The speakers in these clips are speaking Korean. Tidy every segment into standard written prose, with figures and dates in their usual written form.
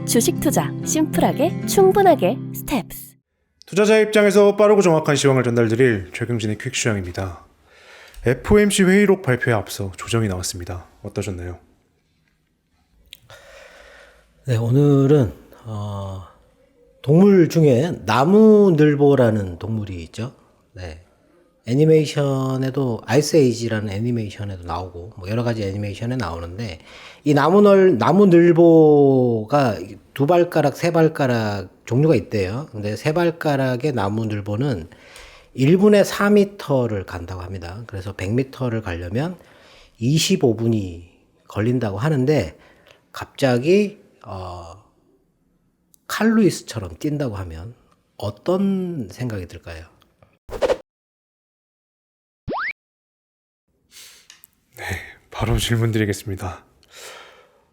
주식 투자 심플하게 충분하게 스텝스. 투자자 입장에서 빠르고 정확한 시황을 전달드릴 최경진의 퀵시황입니다. FOMC 회의록 발표에 앞서 조정이 나왔습니다. 어떠셨나요? 네, 오늘은 동물 중에 나무늘보라는 동물이 있죠. 네, 애니메이션에도 아이스에이지라는 애니메이션에도 나오고 뭐 여러 가지 애니메이션에 나오는데 이 나무늘보가 두 발가락, 세 발가락 종류가 있대요. 근데 세 발가락의 나무늘보는 1분에 4m를 간다고 합니다. 그래서 100m를 가려면 25분이 걸린다고 하는데 갑자기 칼루이스처럼 뛴다고 하면 어떤 생각이 들까요? 바로 질문 드리겠습니다.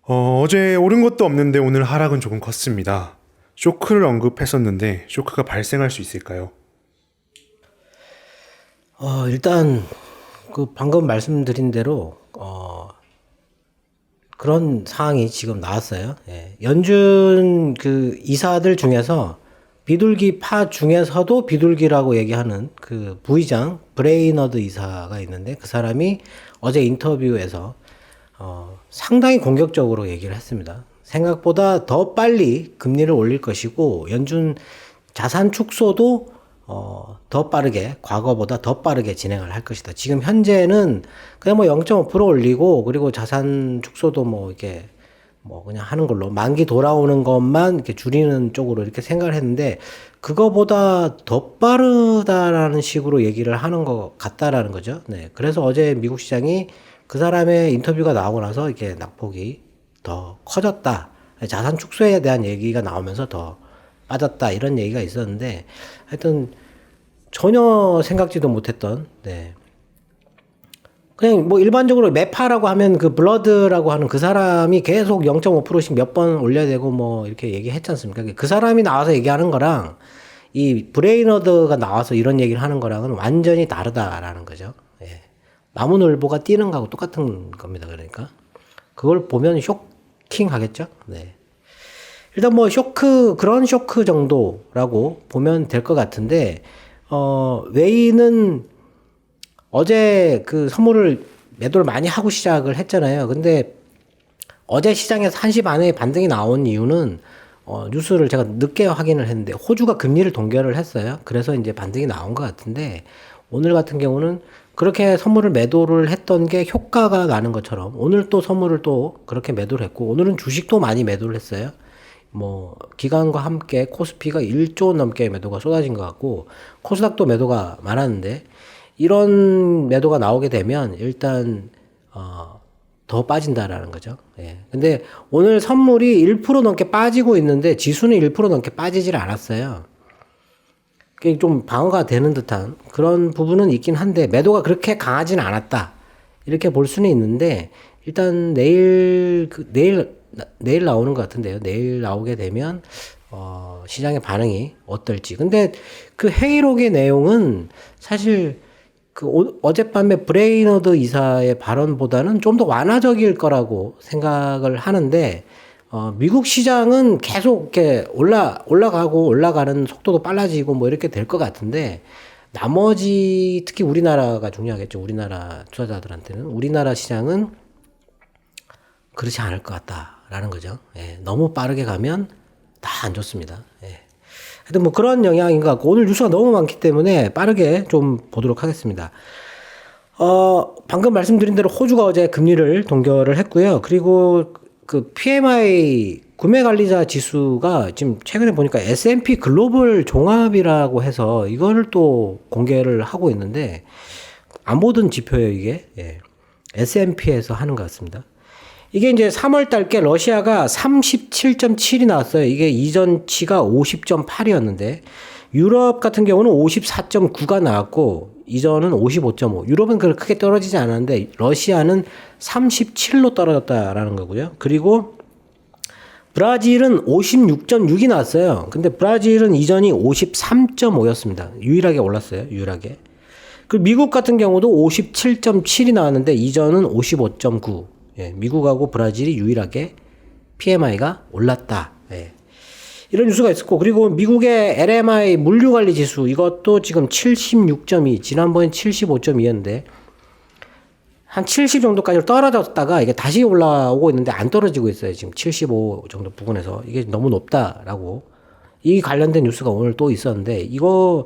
어제 오른 것도 없는데 오늘 하락은 조금 컸습니다. 쇼크를 언급했었는데 쇼크가 발생할 수 있을까요? 일단 그 방금 말씀드린 대로 그런 상황이 지금 나왔어요. 예. 연준 그 이사들 중에서 비둘기파 중에서도 비둘기라고 얘기하는 그 부의장 브레이너드 이사가 있는데 그 사람이 어제 인터뷰에서 상당히 공격적으로 얘기를 했습니다. 생각보다 더 빨리 금리를 올릴 것이고 연준 자산 축소도 더 빠르게 과거보다 더 빠르게 진행을 할 것이다. 지금 현재는 그냥 뭐 0.5% 올리고 그리고 자산 축소도 뭐 이렇게 뭐 그냥 하는 걸로 만기 돌아오는 것만 이렇게 줄이는 쪽으로 이렇게 생각을 했는데 그거보다 더 빠르다라는 식으로 얘기를 하는 것 같다라는 거죠. 네. 그래서 어제 미국 시장이 그 사람의 인터뷰가 나오고 나서 이렇게 낙폭이 더 커졌다. 자산 축소에 대한 얘기가 나오면서 더 빠졌다. 이런 얘기가 있었는데 하여튼 전혀 생각지도 못했던, 네. 그냥 뭐 일반적으로 매파라고 하면 그 블러드라고 하는 그 사람이 계속 0.5%씩 몇 번 올려야 되고 뭐 이렇게 얘기했지 않습니까? 그 사람이 나와서 얘기하는 거랑 이 브레이너드가 나와서 이런 얘기를 하는 거랑은 완전히 다르다라는 거죠. 예. 나무늘보가 뛰는 거하고 똑같은 겁니다. 그러니까 그걸 보면 쇼킹 하겠죠. 네. 일단 뭐 그런 쇼크 정도라고 보면 될 것 같은데 웨이는 어제 그 선물을 매도를 많이 하고 시작을 했잖아요. 근데 어제 시장에서 1시 반에 반등이 나온 이유는 뉴스를 제가 늦게 확인을 했는데 호주가 금리를 동결을 했어요. 그래서 이제 반등이 나온 것 같은데 오늘 같은 경우는 그렇게 선물을 매도를 했던 게 효과가 나는 것처럼 오늘 또 선물을 또 그렇게 매도를 했고 오늘은 주식도 많이 매도를 했어요. 뭐 기관과 함께 코스피가 1조 원 넘게 매도가 쏟아진 것 같고 코스닥도 매도가 많았는데 이런 매도가 나오게 되면 일단 더 빠진다라는 거죠. 예. 근데 오늘 선물이 1% 넘게 빠지고 있는데 지수는 1% 넘게 빠지질 않았어요. 그게 좀 방어가 되는 듯한 그런 부분은 있긴 한데 매도가 그렇게 강하지는 않았다. 이렇게 볼 수는 있는데 일단 내일 나오는 것 같은데요. 내일 나오게 되면 시장의 반응이 어떨지. 근데 그 회의록의 내용은 사실 그 어젯밤에 브레이너드 이사의 발언보다는 좀 더 완화적일 거라고 생각을 하는데 미국 시장은 계속 이렇게 올라가고 올라가는 속도도 빨라지고 뭐 이렇게 될 것 같은데 나머지 특히 우리나라가 중요하겠죠. 우리나라 투자자들한테는 우리나라 시장은 그렇지 않을 것 같다라는 거죠. 예, 너무 빠르게 가면 다 안 좋습니다. 예. 하여튼 뭐 그런 영향인 것 같고 오늘 뉴스가 너무 많기 때문에 빠르게 좀 보도록 하겠습니다. 방금 말씀드린 대로 호주가 어제 금리를 동결을 했고요. 그리고 그 PMI 구매관리자 지수가 지금 최근에 보니까 S&P 글로벌 종합이라고 해서 이거를 또 공개를 하고 있는데 안 보던 지표예요, 이게. 예. S&P에서 하는 것 같습니다. 이게 이제 3월 달께 러시아가 37.7이 나왔어요. 이게 이전치가 50.8이었는데 유럽 같은 경우는 54.9가 나왔고 이전은 55.5. 유럽은 그렇게 크게 떨어지지 않았는데 러시아는 37로 떨어졌다라는 거고요. 그리고 브라질은 56.6이 나왔어요. 근데 브라질은 이전이 53.5였습니다. 유일하게 올랐어요. 유일하게. 그리고 미국 같은 경우도 57.7이 나왔는데 이전은 55.9. 예, 미국하고 브라질이 유일하게 PMI가 올랐다. 예. 이런 뉴스가 있었고, 그리고 미국의 LMI 물류관리 지수 이것도 지금 76.2, 지난번엔 75.2였는데 한 70 정도까지 떨어졌다가 이게 다시 올라오고 있는데 안 떨어지고 있어요. 지금 75 정도 부근에서. 이게 너무 높다라고. 이 관련된 뉴스가 오늘 또 있었는데, 이거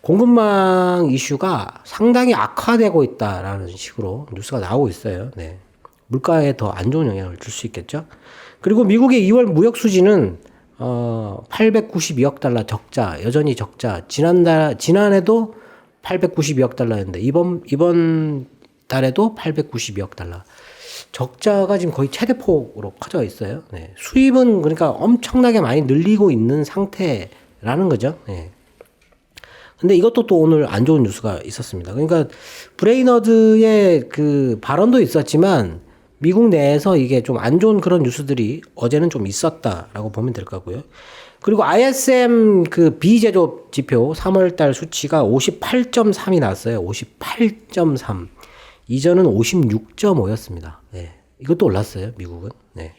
공급망 이슈가 상당히 악화되고 있다라는 식으로 뉴스가 나오고 있어요. 네. 물가에 더 안 좋은 영향을 줄 수 있겠죠. 그리고 미국의 2월 무역 수지는 892억 달러 적자, 여전히 적자. 지난해도 892억 달러였는데 이번 달에도 892억 달러. 적자가 지금 거의 최대폭으로 커져 있어요. 네. 수입은 그러니까 엄청나게 많이 늘리고 있는 상태라는 거죠. 네. 근데 이것도 또 오늘 안 좋은 뉴스가 있었습니다. 그러니까 브레이너드의 그 발언도 있었지만 미국 내에서 이게 좀 안 좋은 그런 뉴스들이 어제는 좀 있었다라고 보면 될 거고요. 그리고 ISM 그 비제조업 지표 3월달 수치가 58.3이 나왔어요. 58.3. 이전은 56.5였습니다. 네. 이것도 올랐어요, 미국은. 네.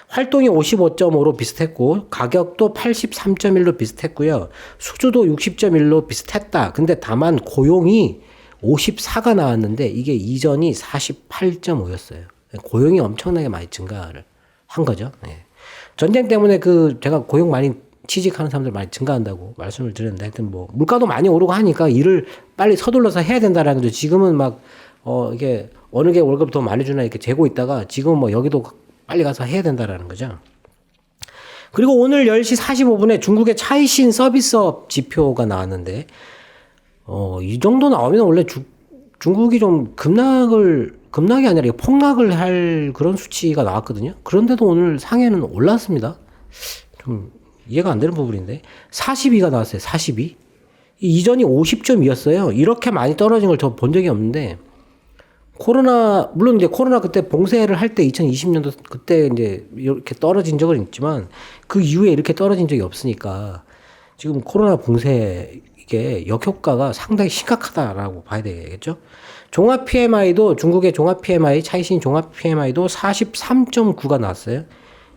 활동이 55.5로 비슷했고, 가격도 83.1로 비슷했고요. 수주도 60.1로 비슷했다. 근데 다만 고용이 54가 나왔는데 이게 이전이 48.5였어요. 고용이 엄청나게 많이 증가를 한 거죠. 네. 전쟁 때문에 제가 고용 많이 취직하는 사람들 많이 증가한다고 말씀을 드렸는데, 하여튼 뭐 물가도 많이 오르고 하니까 일을 빨리 서둘러서 해야 된다라는 거죠. 지금은 막 이게 어느 게 월급 더 많이 주나 이렇게 재고 있다가 지금은 뭐 여기도 빨리 가서 해야 된다라는 거죠. 그리고 오늘 10시 45분에 중국의 차이신 서비스업 지표가 나왔는데, 이 정도 나오면 원래 중국이 좀 급락이 아니라 폭락을 할 그런 수치가 나왔거든요. 그런데도 오늘 상해는 올랐습니다. 좀 이해가 안 되는 부분인데, 42가 나왔어요. 42. 이전이 50.2였어요. 이렇게 많이 떨어진 걸 저 본 적이 없는데, 물론 이제 코로나 그때 봉쇄를 할 때 2020년도 그때 이제 이렇게 떨어진 적은 있지만 그 이후에 이렇게 떨어진 적이 없으니까 지금 코로나 봉쇄 이게 역효과가 상당히 심각하다라고 봐야 되겠죠. 종합 PMI도 중국의 종합 PMI, 차이신 종합 PMI도 43.9가 나왔어요.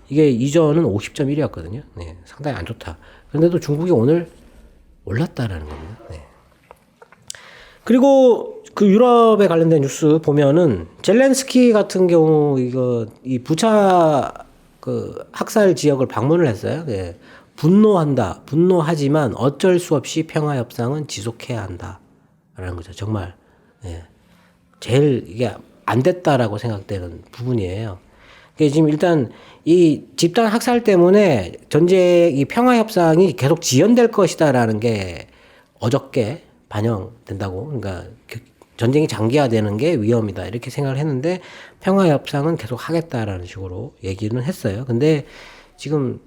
이게 이전은 50.1이었거든요. 네, 상당히 안 좋다. 그런데도 중국이 오늘 올랐다라는 겁니다. 네. 그리고 그 유럽에 관련된 뉴스 보면은 젤렌스키 같은 경우 이 부차 그 학살 지역을 방문을 했어요. 예. 분노하지만 어쩔 수 없이 평화 협상은 지속해야 한다라는 거죠. 정말 제일 이게 안 됐다라고 생각되는 부분이에요. 지금 일단 이 집단 학살 때문에 이 평화 협상이 계속 지연될 것이다라는 게 어저께 반영된다고. 그러니까 전쟁이 장기화되는 게 위험이다 이렇게 생각을 했는데 평화 협상은 계속 하겠다라는 식으로 얘기는 했어요. 근데 지금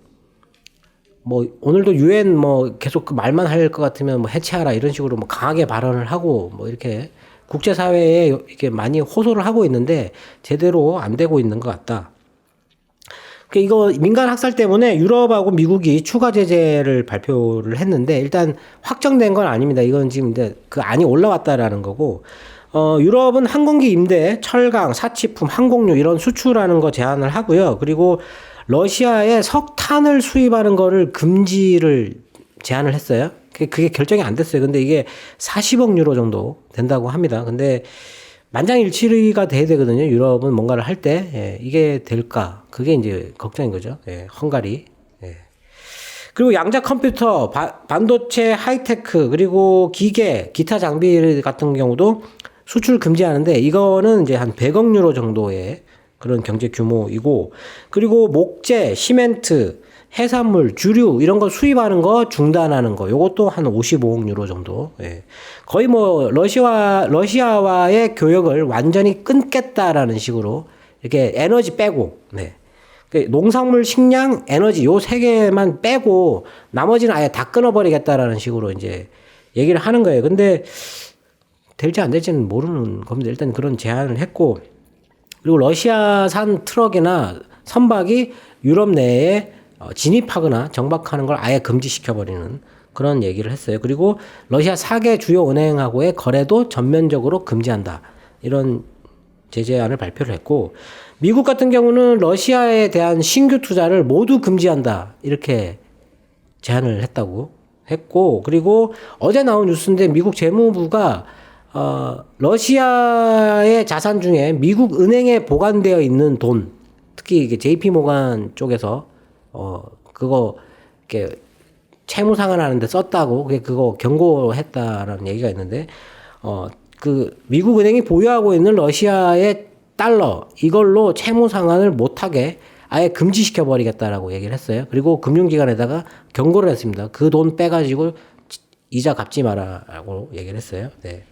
뭐 오늘도 유엔 뭐 계속 그 말만 할 것 같으면 뭐 해체하라 이런 식으로 뭐 강하게 발언을 하고 뭐 이렇게 국제사회에 이렇게 많이 호소를 하고 있는데 제대로 안 되고 있는 것 같다. 이거 민간 학살 때문에 유럽하고 미국이 추가 제재를 발표를 했는데 일단 확정된 건 아닙니다. 이건 지금 이제 그 안이 올라왔다라는 거고, 유럽은 항공기 임대, 철강, 사치품, 항공유 이런 수출하는 거 제한을 하고요. 그리고 러시아에 석탄을 수입하는 거를 금지를 제한을 했어요. 그게 결정이 안 됐어요. 근데 이게 40억 유로 정도 된다고 합니다. 근데 만장일치가 돼야 되거든요. 유럽은 뭔가를 할 때 이게 될까? 그게 이제 걱정인 거죠. 헝가리. 그리고 양자 컴퓨터, 반도체, 하이테크, 그리고 기계, 기타 장비 같은 경우도 수출 금지하는데 이거는 이제 한 100억 유로 정도의 그런 경제 규모이고, 그리고 목재, 시멘트, 해산물, 주류 이런 거 수입하는 거 중단하는 거 요것도 한 55억 유로 정도. 거의 뭐 러시아와의 교역을 완전히 끊겠다라는 식으로 이렇게 에너지 빼고, 농산물, 식량, 에너지 요 세 개만 빼고 나머지는 아예 다 끊어버리겠다라는 식으로 이제 얘기를 하는 거예요. 근데 될지 안 될지는 모르는 겁니다. 일단 그런 제안을 했고, 그리고 러시아산 트럭이나 선박이 유럽 내에 진입하거나 정박하는 걸 아예 금지시켜버리는 그런 얘기를 했어요. 그리고 러시아 4개 주요 은행하고의 거래도 전면적으로 금지한다. 이런 제재안을 발표를 했고, 미국 같은 경우는 러시아에 대한 신규 투자를 모두 금지한다. 이렇게 제안을 했고, 그리고 어제 나온 뉴스인데 미국 재무부가 러시아의 자산 중에 미국 은행에 보관되어 있는 돈, 특히 이게 JP 모간 쪽에서 그거 이렇게 채무 상환하는데 썼다고 그거 경고했다라는 얘기가 있는데 그 미국 은행이 보유하고 있는 러시아의 달러 이걸로 채무 상환을 못하게 아예 금지시켜 버리겠다라고 얘기를 했어요. 그리고 금융기관에다가 경고를 했습니다. 그 돈 빼가지고 이자 갚지 마라라고 얘기를 했어요. 네.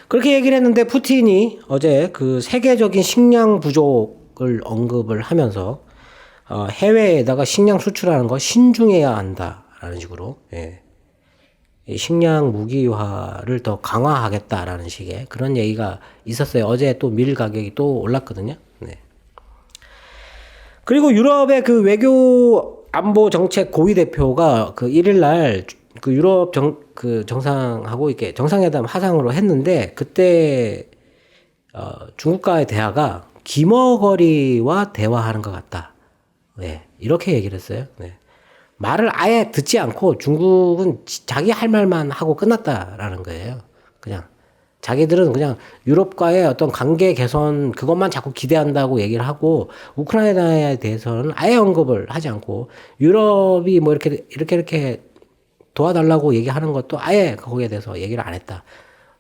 그렇게 얘기를 했는데 푸틴이 어제 그 세계적인 식량 부족을 언급을 하면서 해외에다가 식량 수출하는 거 신중해야 한다라는 식으로 이 식량 무기화를 더 강화하겠다라는 식의 그런 얘기가 있었어요. 어제 또 밀 가격이 또 올랐거든요. 네. 그리고 유럽의 그 외교 안보 정책 고위 대표가 그 1일 날 그 유럽 정상하고 이렇게 정상회담 화상으로 했는데 그때 중국과의 대화가 기머거리와 대화하는 것 같다. 네, 이렇게 얘기를 했어요. 네. 말을 아예 듣지 않고 중국은 자기 할 말만 하고 끝났다라는 거예요. 그냥 자기들은 그냥 유럽과의 어떤 관계 개선 그것만 자꾸 기대한다고 얘기를 하고 우크라이나에 대해서는 아예 언급을 하지 않고 유럽이 뭐 이렇게 도와달라고 얘기하는 것도 아예 거기에 대해서 얘기를 안 했다.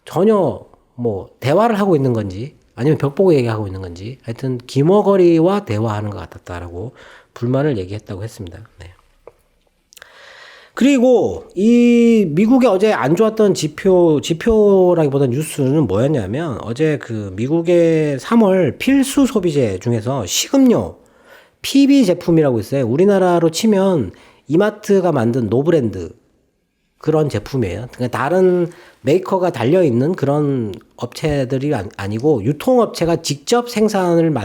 전혀 뭐 대화를 하고 있는 건지 아니면 벽 보고 얘기하고 있는 건지 하여튼 기머거리와 대화하는 것 같았다라고 불만을 얘기했다고 했습니다. 네. 그리고 이 미국의 어제 안 좋았던 지표라기보다 뉴스는 뭐였냐면 어제 그 미국의 3월 필수 소비재 중에서 식음료 PB 제품이라고 있어요. 우리나라로 치면 이마트가 만든 노브랜드 그런 제품이에요. 그러니까 다른 메이커가 달려있는 그런 업체들이 아니고 유통업체가 직접 생산을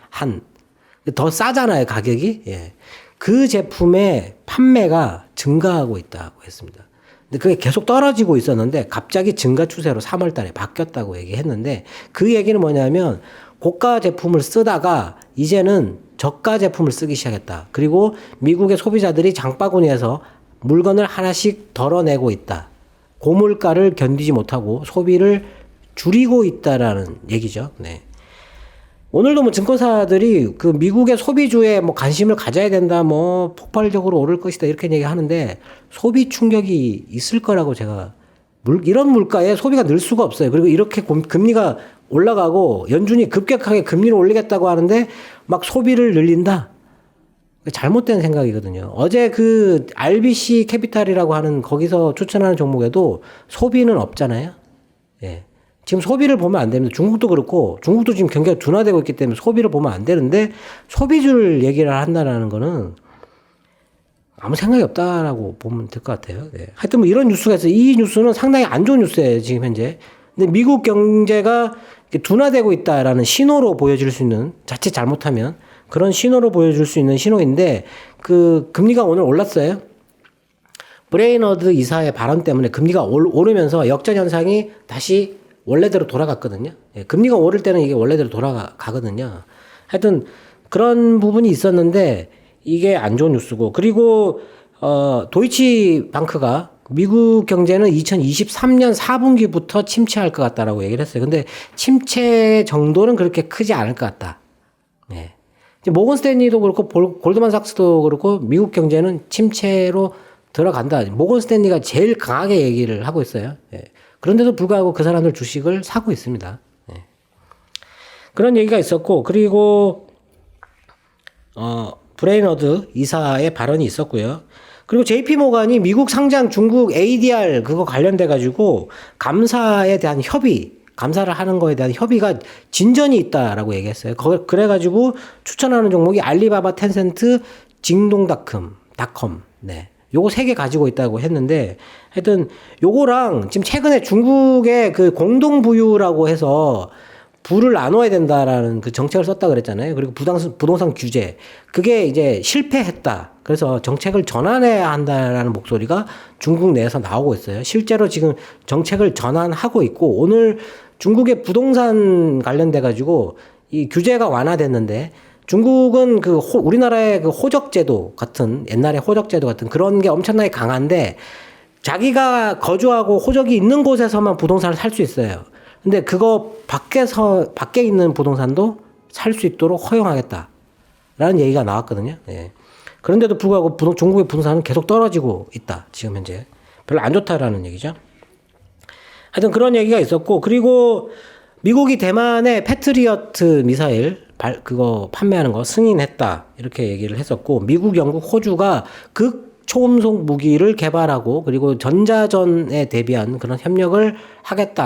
한 더 싸잖아요, 가격이. 예. 그 제품의 판매가 증가하고 있다고 했습니다. 근데 그게 계속 떨어지고 있었는데 갑자기 증가 추세로 3월 달에 바뀌었다고 얘기했는데 그 얘기는 뭐냐면 고가 제품을 쓰다가 이제는 저가 제품을 쓰기 시작했다. 그리고 미국의 소비자들이 장바구니에서 물건을 하나씩 덜어내고 있다. 고물가를 견디지 못하고 소비를 줄이고 있다라는 얘기죠. 네. 오늘도 뭐 증권사들이 그 미국의 소비주에 뭐 관심을 가져야 된다, 뭐 폭발적으로 오를 것이다 이렇게 얘기하는데 소비 충격이 있을 거라고 제가 이런 물가에 소비가 늘 수가 없어요. 그리고 이렇게 금리가 올라가고 연준이 급격하게 금리를 올리겠다고 하는데 막 소비를 늘린다. 잘못된 생각이거든요. 어제 그 RBC 캐피탈이라고 하는 거기서 추천하는 종목에도 소비는 없잖아요. 예. 지금 소비를 보면 안 됩니다. 중국도 그렇고 중국도 지금 경기가 둔화되고 있기 때문에 소비를 보면 안 되는데 소비주를 얘기를 한다라는 거는 아무 생각이 없다라고 보면 될 것 같아요. 네. 하여튼 뭐 이런 뉴스가 있어요. 이 뉴스는 상당히 안 좋은 뉴스예요. 지금 현재. 근데 미국 경제가 둔화되고 있다라는 신호로 보여질 수 있는 자칫 잘못하면 그런 신호로 보여줄 수 있는 신호인데 그 금리가 오늘 올랐어요. 브레이너드 이사의 발언 때문에 금리가 오르면서 역전 현상이 다시 원래대로 돌아갔거든요. 예, 금리가 오를 때는 이게 원래대로 돌아가거든요. 하여튼 그런 부분이 있었는데 이게 안 좋은 뉴스고 그리고 도이치방크가 미국 경제는 2023년 4분기부터 침체할 것 같다라고 얘기를 했어요. 근데 침체 정도는 그렇게 크지 않을 것 같다. 예. 모건 스탠리도 그렇고 골드만삭스도 그렇고 미국 경제는 침체로 들어간다. 모건 스탠리가 제일 강하게 얘기를 하고 있어요. 예. 그런데도 불구하고 그 사람들 주식을 사고 있습니다. 예. 그런 얘기가 있었고 그리고 브레이너드 이사의 발언이 있었고요. 그리고 JP 모간이 미국 상장 중국 ADR 그거 관련돼 가지고 감사에 대한 감사를 하는 거에 대한 협의가 진전이 있다라고 얘기했어요. 그래가지고 추천하는 종목이 알리바바, 텐센트, 징동닷컴. 네. 요거 3개 가지고 있다고 했는데 하여튼 요거랑 지금 최근에 중국의 그 공동부유라고 해서 부를 나눠야 된다라는 그 정책을 썼다 그랬잖아요. 그리고 부동산 규제. 그게 이제 실패했다. 그래서 정책을 전환해야 한다라는 목소리가 중국 내에서 나오고 있어요. 실제로 지금 정책을 전환하고 있고 오늘 중국의 부동산 관련돼 가지고 이 규제가 완화됐는데 중국은 우리나라의 그 호적제도 같은, 옛날에 호적제도 같은 그런 게 엄청나게 강한데, 자기가 거주하고 호적이 있는 곳에서만 부동산을 살 수 있어요. 근데 그거 밖에 있는 부동산도 살 수 있도록 허용하겠다라는 얘기가 나왔거든요. 예. 그런데도 불구하고 중국의 부동산은 계속 떨어지고 있다. 지금 현재. 별로 안 좋다라는 얘기죠. 하여튼 그런 얘기가 있었고, 그리고 미국이 대만에 패트리어트 미사일 그거 판매하는 거 승인했다. 이렇게 얘기를 했었고, 미국, 영국, 호주가 극초음속 무기를 개발하고 그리고 전자전에 대비한 그런 협력을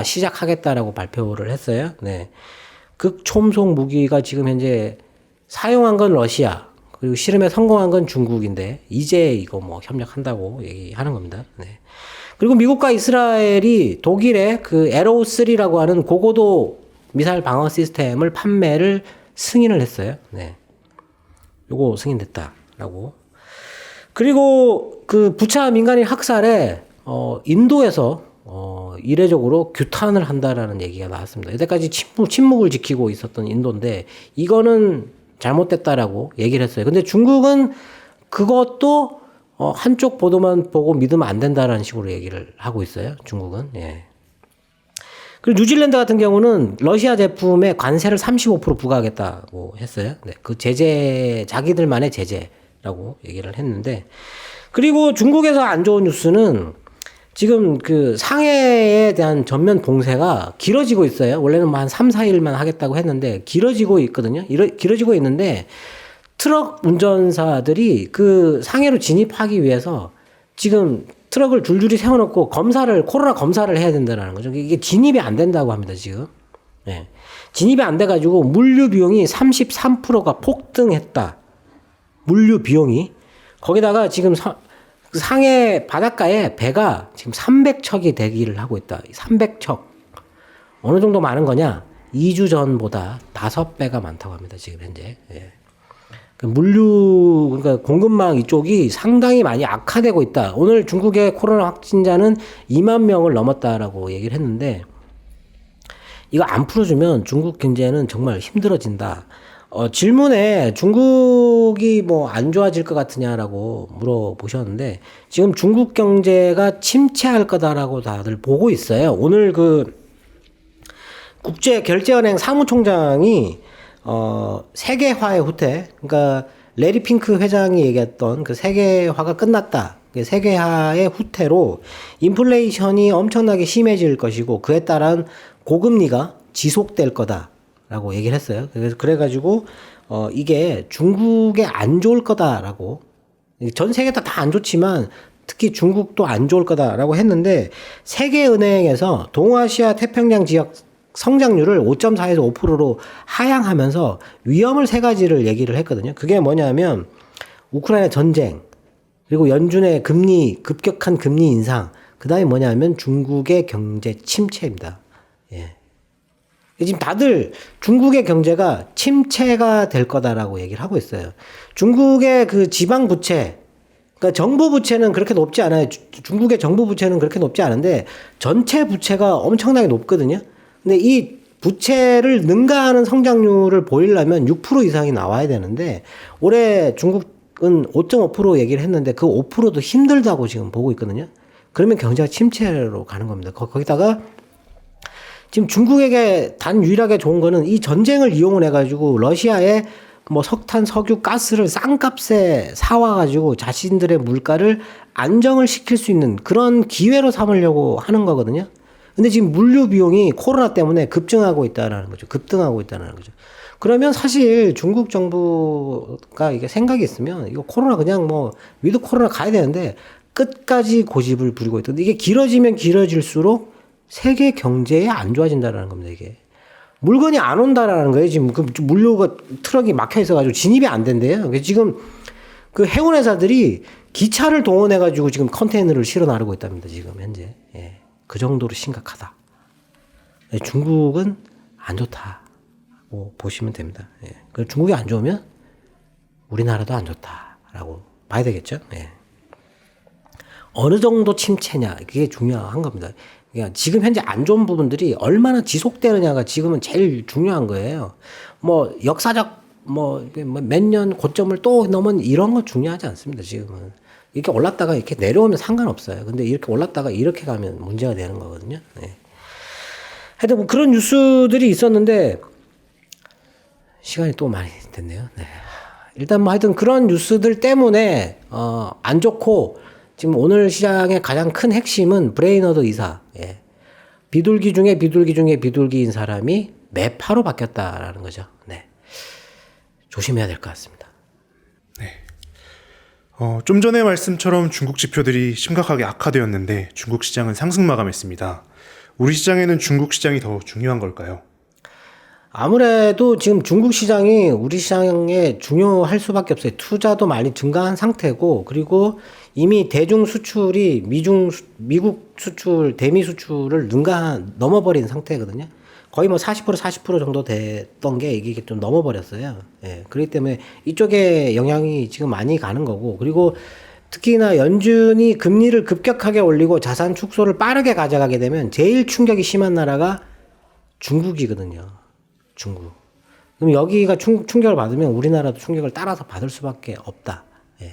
시작하겠다라고 발표를 했어요. 네. 극초음속 무기가 지금 현재 사용한 건 러시아, 그리고 실험에 성공한 건 중국인데 이제 이거 뭐 협력한다고 얘기하는 겁니다. 네. 그리고 미국과 이스라엘이 독일의 그 에로우3라고 하는 고고도 미사일 방어 시스템을 판매를 승인을 했어요. 네. 요거 승인됐다라고. 그리고 그 부차 민간인 학살에 인도에서 이례적으로 규탄을 한다라는 얘기가 나왔습니다. 이때까지 침묵을 지키고 있었던 인도인데 이거는 잘못됐다라고 얘기를 했어요. 근데 중국은 그것도 한쪽 보도만 보고 믿으면 안 된다라는 식으로 얘기를 하고 있어요. 중국은. 예. 그리고 뉴질랜드 같은 경우는 러시아 제품에 관세를 35% 부과하겠다고 했어요. 네. 그 자기들만의 제재라고 얘기를 했는데, 그리고 중국에서 안 좋은 뉴스는 지금 그 상해에 대한 전면 봉쇄가 길어지고 있어요. 원래는 한 3, 4일만 하겠다고 했는데 길어지고 있거든요. 길어지고 있는데 트럭 운전사들이 그 상해로 진입하기 위해서 지금 트럭을 줄줄이 세워놓고 코로나 검사를 해야 된다는 거죠. 이게 진입이 안 된다고 합니다, 지금. 네. 진입이 안 돼가지고 물류 비용이 33%가 폭등했다. 물류 비용이. 거기다가 지금 상해 바닷가에 배가 지금 300척이 대기를 하고 있다. 300척. 어느 정도 많은 거냐? 2주 전보다 5배가 많다고 합니다, 지금 현재. 예. 그러니까 공급망 이쪽이 상당히 많이 악화되고 있다. 오늘 중국의 코로나 확진자는 2만 명을 넘었다라고 얘기를 했는데, 이거 안 풀어주면 중국 경제는 정말 힘들어진다. 질문에 중국이 뭐 안 좋아질 것 같으냐라고 물어보셨는데, 지금 중국 경제가 침체할 거다라고 다들 보고 있어요. 오늘 그 국제결제은행 사무총장이 세계화의 후퇴, 그러니까 레리 핑크 회장이 얘기했던 그 세계화가 끝났다. 세계화의 후퇴로 인플레이션이 엄청나게 심해질 것이고 그에 따른 고금리가 지속될 거다라고 얘기를 했어요. 그래가지고 이게 중국에 안 좋을 거다라고, 전 세계 다 안 좋지만 특히 중국도 안 좋을 거다라고 했는데, 세계은행에서 동아시아 태평양 지역 성장률을 5.4에서 5%로 하향하면서 위험을 3가지를 얘기를 했거든요. 그게 뭐냐면 우크라이나 전쟁, 그리고 연준의 급격한 금리 인상, 그 다음에 뭐냐면 중국의 경제 침체입니다. 예. 지금 다들 중국의 경제가 침체가 될 거다라고 얘기를 하고 있어요. 중국의 그 지방 부채, 그러니까 정부 부채는 그렇게 높지 않아요. 중국의 정부 부채는 그렇게 높지 않은데 전체 부채가 엄청나게 높거든요. 근데 이 부채를 능가하는 성장률을 보이려면 6% 이상이 나와야 되는데, 올해 중국은 5.5% 얘기를 했는데 그 5%도 힘들다고 지금 보고 있거든요. 그러면 경제가 침체로 가는 겁니다. 거기다가 지금 중국에게 유일하게 좋은 거는 이 전쟁을 이용을 해가지고 러시아에 뭐 석탄, 석유, 가스를 싼값에 사와가지고 자신들의 물가를 안정을 시킬 수 있는 그런 기회로 삼으려고 하는 거거든요. 근데 지금 물류 비용이 코로나 때문에 급등하고 있다는 거죠. 그러면 사실 중국 정부가 이게 생각이 있으면 이거 코로나 그냥 뭐 위드 코로나 가야 되는데 끝까지 고집을 부리고 있다. 이게 길어지면 길어질수록 세계 경제에 안 좋아진다라는 겁니다, 이게. 물건이 안 온다라는 거예요. 지금 그 물류가 트럭이 막혀 있어가지고 진입이 안 된대요. 지금 그 해운회사들이 기차를 동원해가지고 지금 컨테이너를 실어 나르고 있답니다, 지금 현재. 예. 그 정도로 심각하다. 중국은 안 좋다고 보시면 됩니다. 예. 중국이 안 좋으면 우리나라도 안 좋다라고 봐야 되겠죠. 예. 어느 정도 침체냐, 그게 중요한 겁니다. 그러니까 지금 현재 안 좋은 부분들이 얼마나 지속되느냐가 지금은 제일 중요한 거예요. 뭐 역사적 뭐 몇 년 고점을 또 넘은 이런 건 중요하지 않습니다. 지금은 이렇게 올랐다가 이렇게 내려오면 상관없어요. 근데 이렇게 올랐다가 이렇게 가면 문제가 되는 거거든요. 네. 하여튼 뭐 그런 뉴스들이 있었는데 시간이 또 많이 됐네요. 네. 일단 뭐 하여튼 그런 뉴스들 때문에 안 좋고 지금 오늘 시장의 가장 큰 핵심은 브레이너드 이사. 예. 비둘기 중에 비둘기 중에 비둘기인 사람이 매파로 바뀌었다라는 거죠. 네. 조심해야 될 것 같습니다. 좀 전의 말씀처럼 중국 지표들이 심각하게 악화되었는데 중국 시장은 상승 마감했습니다. 우리 시장에는 중국 시장이 더 중요한 걸까요? 아무래도 지금 중국 시장이 우리 시장에 중요할 수밖에 없어요. 투자도 많이 증가한 상태고, 그리고 이미 대중 수출이 미국 수출, 대미 수출을 넘어버린 상태거든요. 거의 뭐 40% 정도 됐던 게 이게 좀 넘어버렸어요. 예. 그렇기 때문에 이쪽에 영향이 지금 많이 가는 거고, 그리고 특히나 연준이 금리를 급격하게 올리고 자산 축소를 빠르게 가져가게 되면 제일 충격이 심한 나라가 중국이거든요. 중국. 그럼 여기가 충격을 받으면 우리나라도 충격을 따라서 받을 수밖에 없다. 예.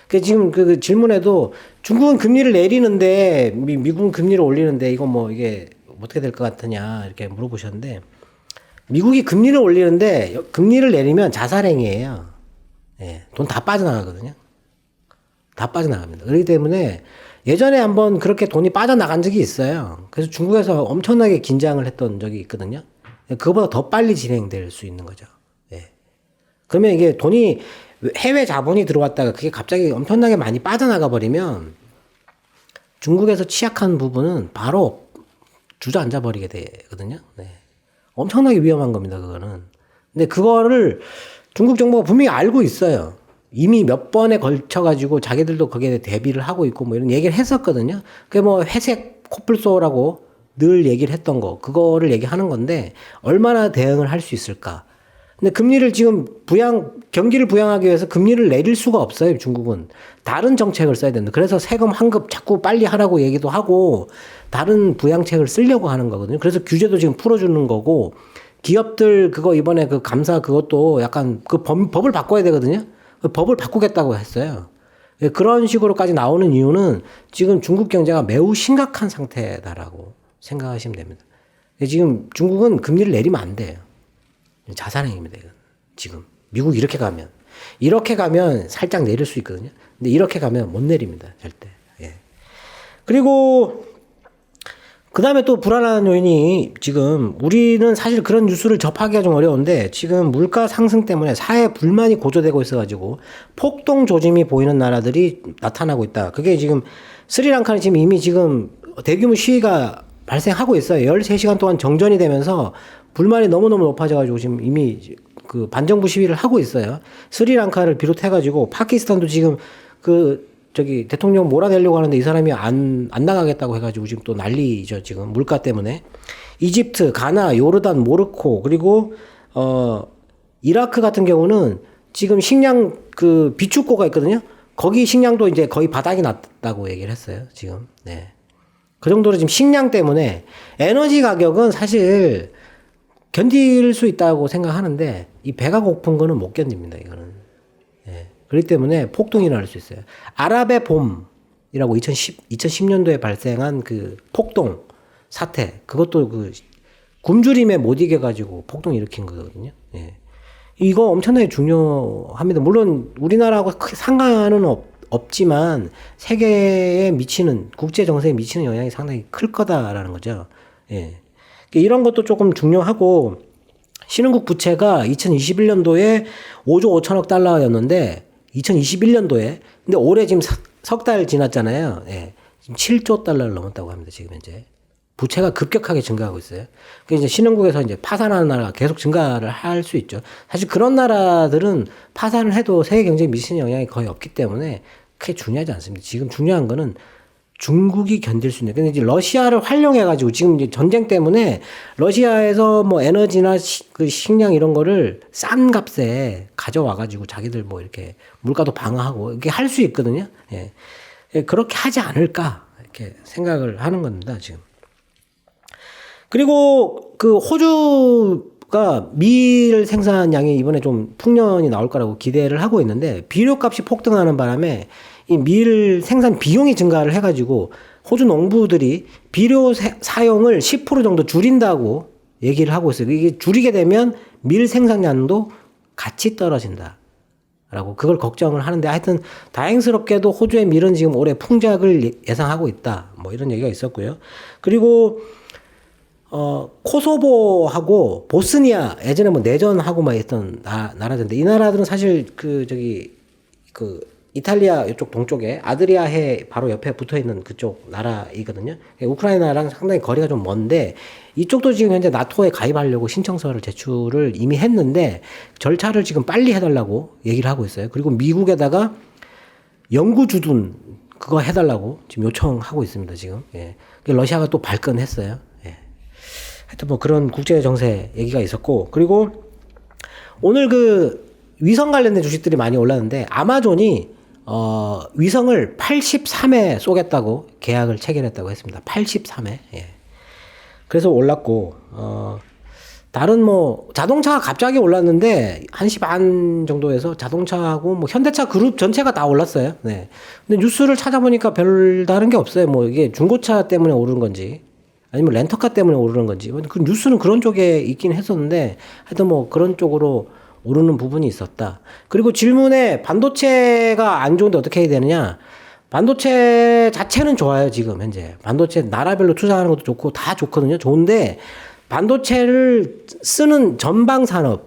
그 지금 그 질문에도 중국은 금리를 내리는데 미국은 금리를 올리는데 이거 뭐 이게 어떻게 될 것 같으냐 이렇게 물어보셨는데, 미국이 금리를 올리는데 금리를 내리면 자살행위예요. 예. 돈 다 빠져나가거든요. 다 빠져나갑니다. 그렇기 때문에 예전에 한번 그렇게 돈이 빠져나간 적이 있어요. 그래서 중국에서 엄청나게 긴장을 했던 적이 있거든요. 그거보다 더 빨리 진행될 수 있는 거죠. 예. 그러면 이게 돈이 해외 자본이 들어왔다가 그게 갑자기 엄청나게 많이 빠져나가 버리면 중국에서 취약한 부분은 바로 주저앉아 버리게 되거든요. 네. 엄청나게 위험한 겁니다, 그거는. 근데 그거를 중국 정부가 분명히 알고 있어요. 이미 몇 번에 걸쳐가지고 자기들도 거기에 대비를 하고 있고 뭐 이런 얘기를 했었거든요. 그게 뭐 회색 코뿔소라고 늘 얘기를 했던 거, 그거를 얘기하는 건데 얼마나 대응을 할 수 있을까. 근데 금리를 지금 경기를 부양하기 위해서 금리를 내릴 수가 없어요, 중국은. 다른 정책을 써야 된다. 그래서 세금 환급 자꾸 빨리 하라고 얘기도 하고 다른 부양책을 쓰려고 하는 거거든요. 그래서 규제도 지금 풀어주는 거고, 기업들 그거 이번에 그 감사 그것도 약간 그 법을 바꿔야 되거든요. 법을 바꾸겠다고 했어요. 그런 식으로까지 나오는 이유는 지금 중국 경제가 매우 심각한 상태다라고 생각하시면 됩니다. 지금 중국은 금리를 내리면 안 돼요. 자살행위입니다, 이건. 지금. 미국 이렇게 가면 살짝 내릴 수 있거든요. 근데 이렇게 가면 못 내립니다, 절대. 예. 그리고, 그 다음에 또 불안한 요인이 지금 우리는 사실 그런 뉴스를 접하기가 좀 어려운데 지금 물가 상승 때문에 사회 불만이 고조되고 있어가지고 폭동 조짐이 보이는 나라들이 나타나고 있다. 그게 지금 스리랑카는 지금 이미 지금 대규모 시위가 발생하고 있어요. 13시간 동안 정전이 되면서 불만이 너무너무 높아져가지고 지금 이미 그 반정부 시위를 하고 있어요. 스리랑카를 비롯해가지고 파키스탄도 지금 대통령 몰아내려고 하는데 이 사람이 안 나가겠다고 해가지고 지금 또 난리죠, 지금. 물가 때문에. 이집트, 가나, 요르단, 모로코, 그리고, 이라크 같은 경우는 지금 식량 비축고가 있거든요? 거기 식량도 이제 거의 바닥이 났다고 얘기를 했어요, 지금. 네. 그 정도로 지금 식량 때문에 에너지 가격은 사실 견딜 수 있다고 생각하는데 이 배가 고픈 거는 못 견딥니다, 이거는. 예. 그렇기 때문에 폭동이 날 수 있어요. 아랍의 봄이라고 2010년도에 발생한 그 폭동 사태, 그것도 그 굶주림에 못 이겨가지고 폭동 일으킨 거거든요. 예. 이거 엄청나게 중요합니다. 물론 우리나라하고 크게 상관은 없지만 세계에 미치는, 국제 정세에 미치는 영향이 상당히 클 거다라는 거죠. 예. 이런 것도 조금 중요하고, 신흥국 부채가 2021년도에 5조 5천억 달러였는데 2021년도에, 근데 올해 지금 석 달 지났잖아요. 예. 지금 7조 달러를 넘었다고 합니다, 지금 현재. 부채가 급격하게 증가하고 있어요. 그 이제 신흥국에서 이제 파산하는 나라가 계속 증가를 할 수 있죠. 사실 그런 나라들은 파산을 해도 세계 경제에 미치는 영향이 거의 없기 때문에 크게 중요하지 않습니다. 지금 중요한 거는 중국이 견딜 수 있는. 근데 이제 러시아를 활용해가지고 지금 이제 전쟁 때문에 러시아에서 뭐 에너지나 그 식량 이런 거를 싼 값에 가져와가지고 자기들 뭐 이렇게 물가도 방어하고 이렇게 할 수 있거든요. 예. 그렇게 하지 않을까 이렇게 생각을 하는 겁니다, 지금. 그리고 그 호주 그러니까 밀 생산량이 이번에 좀 풍년이 나올 거라고 기대를 하고 있는데 비료값이 폭등하는 바람에 이 밀 생산 비용이 증가를 해가지고 호주 농부들이 비료 사용을 10% 정도 줄인다고 얘기를 하고 있어요. 이게 줄이게 되면 밀 생산량도 같이 떨어진다. 라고 그걸 걱정을 하는데 하여튼 다행스럽게도 호주의 밀은 지금 올해 풍작을 예상하고 있다. 뭐 이런 얘기가 있었고요. 그리고 코소보하고 보스니아 예전에 뭐 내전하고 막 했던 나라들인데 이 나라들은 사실 그 이탈리아 이쪽 동쪽에 아드리아해 바로 옆에 붙어 있는 그쪽 나라이거든요. 우크라이나랑 상당히 거리가 좀 먼데 이쪽도 지금 현재 나토에 가입하려고 신청서를 제출을 이미 했는데 절차를 지금 빨리 해달라고 얘기를 하고 있어요. 그리고 미국에다가 영구 주둔 그거 해달라고 지금 요청하고 있습니다. 지금. 예. 러시아가 또 발끈했어요. 예. 하여튼 뭐 그런 국제 정세 얘기가 있었고 그리고 오늘 그 위성 관련된 주식들이 많이 올랐는데 아마존이 위성을 83회 쏘겠다고 계약을 체결했다고 했습니다. 83회. 예. 그래서 올랐고 다른 뭐 자동차가 갑자기 올랐는데 1시 반 정도에서 자동차하고 뭐 현대차 그룹 전체가 다 올랐어요. 네. 근데 뉴스를 찾아보니까 별다른 게 없어요. 뭐 이게 중고차 때문에 오른 건지 아니면 렌터카 때문에 오르는 건지 그 뉴스는 그런 쪽에 있긴 했었는데 하여튼 뭐 그런 쪽으로 오르는 부분이 있었다. 그리고 질문에 반도체가 안 좋은데 어떻게 해야 되느냐? 반도체 자체는 좋아요, 지금 현재. 반도체 나라별로 투자하는 것도 좋고 다 좋거든요. 좋은데 반도체를 쓰는 전방 산업이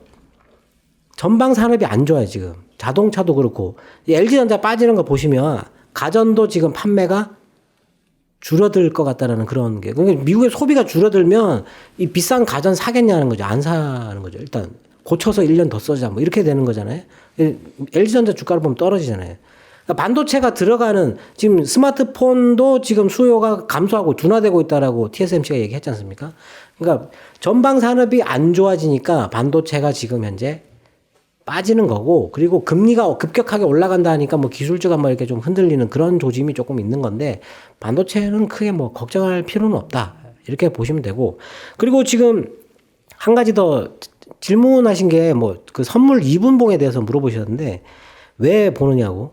안 좋아요, 지금. 자동차도 그렇고. LG전자 빠지는 거 보시면 가전도 지금 판매가 줄어들 것 같다라는 그런 게. 그러니까 미국의 소비가 줄어들면 이 비싼 가전 사겠냐는 거죠. 안 사는 거죠. 일단 고쳐서 1년 더 써자 뭐 이렇게 되는 거잖아요. LG전자 주가를 보면 떨어지잖아요. 그러니까 반도체가 들어가는 지금 스마트폰도 지금 수요가 감소하고 둔화되고 있다라고 TSMC가 얘기했지 않습니까? 그러니까 전방 산업이 안 좋아지니까 반도체가 지금 현재 빠지는 거고 그리고 금리가 급격하게 올라간다 하니까 뭐 기술주가 뭐 이렇게 좀 흔들리는 그런 조짐이 조금 있는 건데 반도체는 크게 뭐 걱정할 필요는 없다. 이렇게 보시면 되고 그리고 지금 한 가지 더 질문하신 게 뭐 그 선물 2분봉에 대해서 물어보셨는데 왜 보느냐고.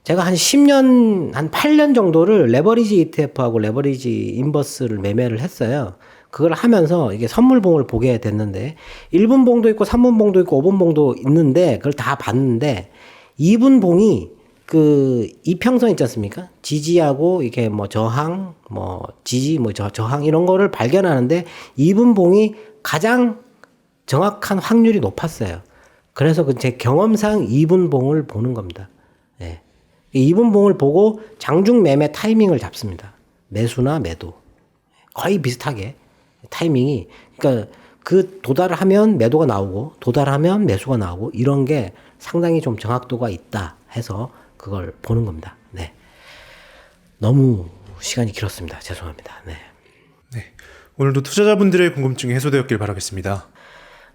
제가 한 10년, 한 8년 정도를 레버리지 ETF하고 레버리지 인버스를 매매를 했어요. 그걸 하면서 이게 선물봉을 보게 됐는데 1분봉도 있고 3분봉도 있고 5분봉도 있는데 그걸 다 봤는데 2분봉이 그 이평선 있지 않습니까? 지지하고 이게 뭐 저항, 뭐 지지, 뭐 저항 이런 거를 발견하는데 2분봉이 가장 정확한 확률이 높았어요. 그래서 제 경험상 2분봉을 보는 겁니다. 예. 2분봉을 보고 장중 매매 타이밍을 잡습니다. 매수나 매도. 거의 비슷하게 타이밍이. 그러니까 그 도달을 하면 매도가 나오고 도달하면 매수가 나오고 이런 게 상당히 좀 정확도가 있다 해서 그걸 보는 겁니다. 네. 너무 시간이 길었습니다. 죄송합니다. 네. 네. 오늘도 투자자분들의 궁금증이 해소되었길 바라겠습니다.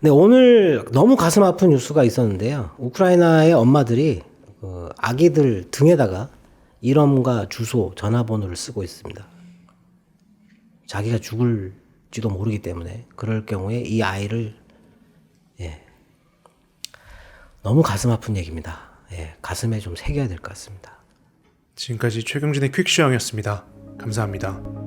네, 오늘 너무 가슴 아픈 뉴스가 있었는데요. 우크라이나의 엄마들이 아기들 등에다가 이름과 주소, 전화번호를 쓰고 있습니다. 자기가 죽을지도 모르기 때문에 그럴 경우에 이 아이를 너무 가슴 아픈 얘기입니다. 가슴에 좀 새겨야 될 것 같습니다. 지금까지 최경진의 퀵시황이었습니다. 감사합니다.